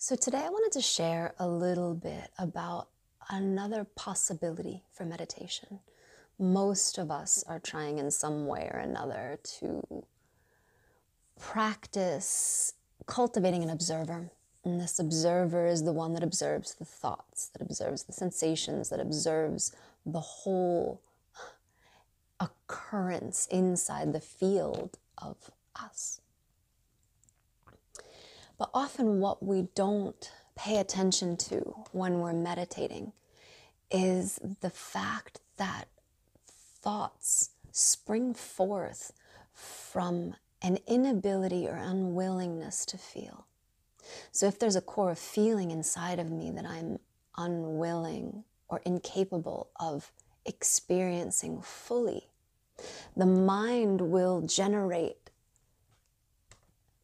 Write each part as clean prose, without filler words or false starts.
So today I wanted to share a little bit about another possibility for meditation. Most of us are trying in some way or another to practice cultivating an observer. And this observer is the one that observes the thoughts, that observes the sensations, that observes the whole occurrence inside the field of us. But often what we don't pay attention to when we're meditating is the fact that thoughts spring forth from an inability or unwillingness to feel. So if there's a core feeling inside of me that I'm unwilling or incapable of experiencing fully, the mind will generate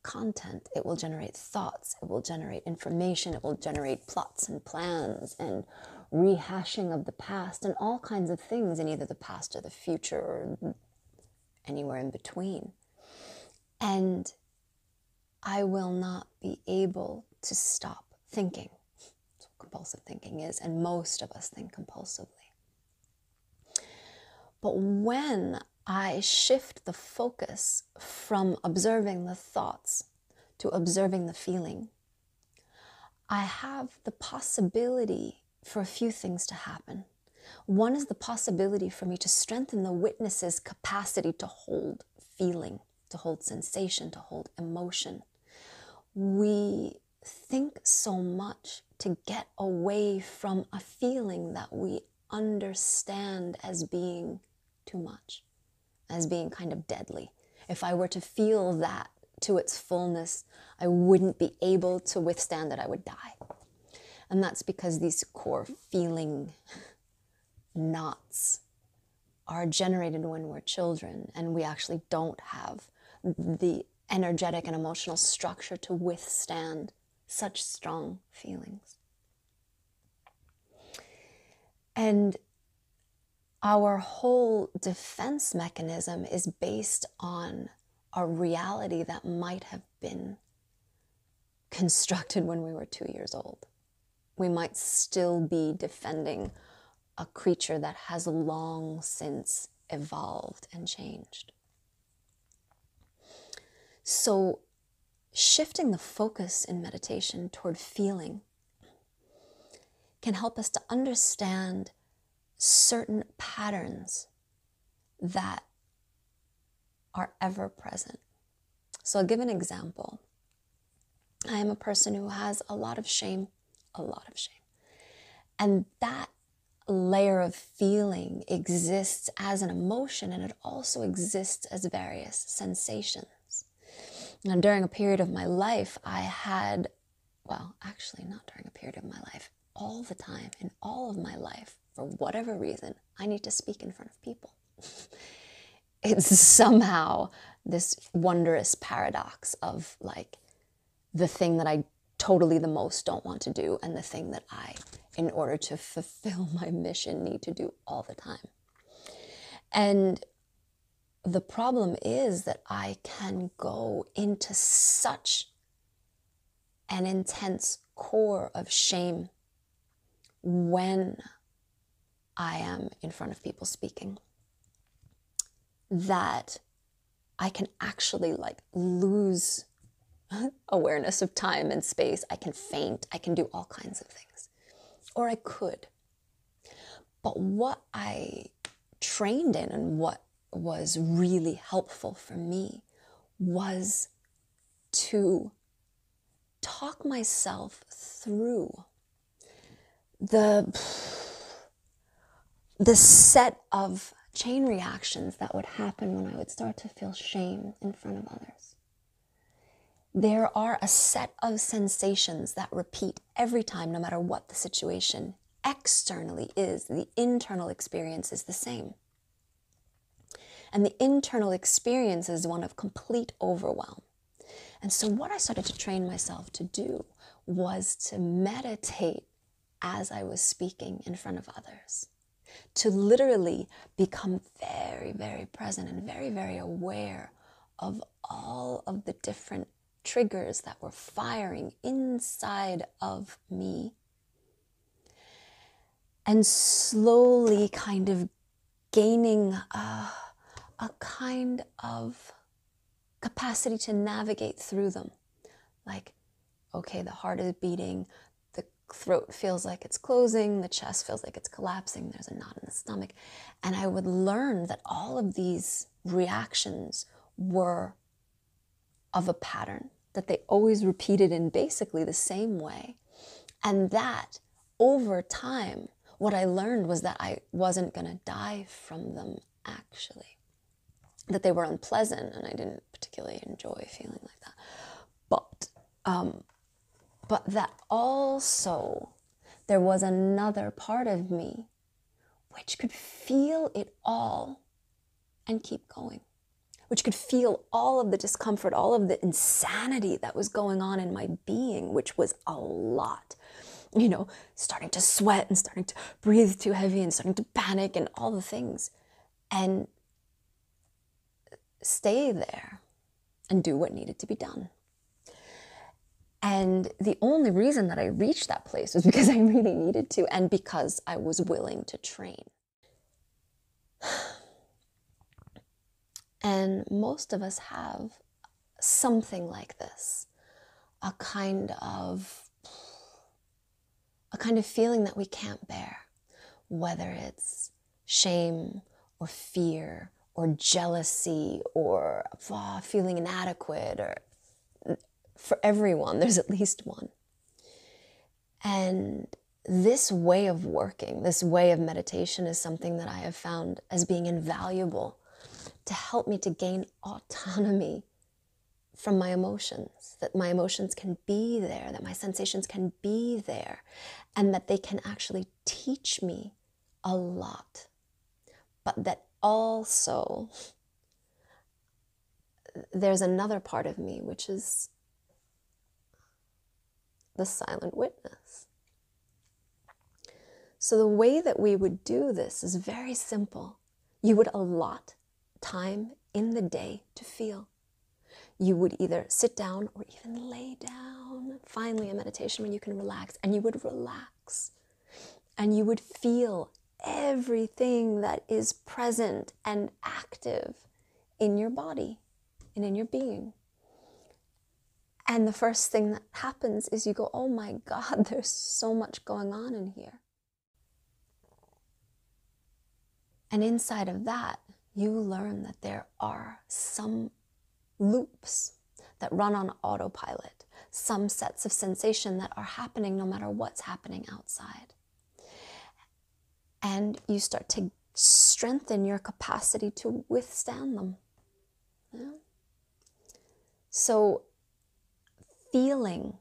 content, it will generate thoughts, it will generate information, it will generate plots and plans and rehashing of the past and all kinds of things in either the past or the future or anywhere in between. And I will not be able to stop thinking. That's what compulsive thinking is, and most of us think compulsively. But when I shift the focus from observing the thoughts to observing the feeling, I have the possibility for a few things to happen. One is the possibility for me to strengthen the witness's capacity to hold feeling, to hold sensation, to hold emotion. We think so much to get away from a feeling that we understand as being too much, as being kind of deadly. If I were to feel that to its fullness, I wouldn't be able to withstand it. I would die. And that's because these core feeling knots are generated when we're children, and we actually don't have the energetic and emotional structure to withstand such strong feelings. And our whole defense mechanism is based on a reality that might have been constructed when we were 2 years old. We might still be defending a creature that has long since evolved and changed. So shifting the focus in meditation toward feeling can help us to understand certain patterns that are ever present. So I'll give an example. I am a person who has a lot of shame. And that layer of feeling exists as an emotion, and it also exists as various sensations. Now, during a period of my life, I had, well, actually not during a period of my life, all the time, in all of my life, for whatever reason, I need to speak in front of people. It's somehow this wondrous paradox of like the thing that I totally the most don't want to do and the thing that I, in order to fulfill my mission, need to do all the time. And the problem is that I can go into such an intense core of shame when I am in front of people speaking that I can actually like lose awareness of time and space. I can faint. I can do all kinds of things. Or I could. But what I trained in and what was really helpful for me was to talk myself through the set of chain reactions that would happen when I would start to feel shame in front of others. There are a set of sensations that repeat every time, no matter what the situation externally is. The internal experience is the same. And the internal experience is one of complete overwhelm. And so what I started to train myself to do was to meditate as I was speaking in front of others. To literally become very, very present and very, very aware of all of the different triggers that were firing inside of me, and slowly kind of gaining a kind of capacity to navigate through them. Like, okay, the heart is beating, the throat feels like it's closing, the chest feels like it's collapsing, there's a knot in the stomach. And I would learn that all of these reactions were of a pattern, that they always repeated in basically the same way. And that over time, what I learned was that I wasn't going to die from them, actually. That they were unpleasant and I didn't particularly enjoy feeling like that. But that also there was another part of me which could feel it all and keep going, which could feel all of the discomfort, all of the insanity that was going on in my being, which was a lot. You know, starting to sweat and starting to breathe too heavy and starting to panic and all the things. And stay there and do what needed to be done. And the only reason that I reached that place was because I really needed to, and because I was willing to train. And most of us have something like this, a kind of feeling that we can't bear, whether it's shame or fear or jealousy or feeling inadequate, or for everyone, there's at least one. And this way of working, this way of meditation is something that I have found as being invaluable to help me to gain autonomy from my emotions, that my emotions can be there, that my sensations can be there, and that they can actually teach me a lot. But that also there's another part of me, which is the silent witness. So the way that we would do this is very simple. You would allot time in the day to feel. You would either sit down or even lay down. Finally, a meditation when you can relax, and you would relax. And you would feel everything that is present and active in your body and in your being. And the first thing that happens is you go, oh my God, there's so much going on in here. And inside of that, you learn that there are some loops that run on autopilot, some sets of sensation that are happening no matter what's happening outside. And you start to strengthen your capacity to withstand them. Yeah? So feeling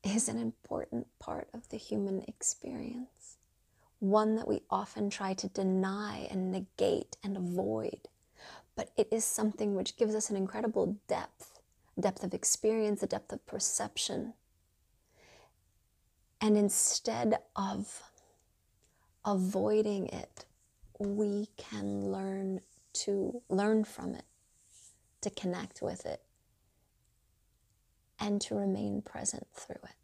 is an important part of the human experience, one that we often try to deny and negate and avoid. But it is something which gives us an incredible depth of experience, a depth of perception. And instead of avoiding it, we can learn from it, to connect with it, and to remain present through it.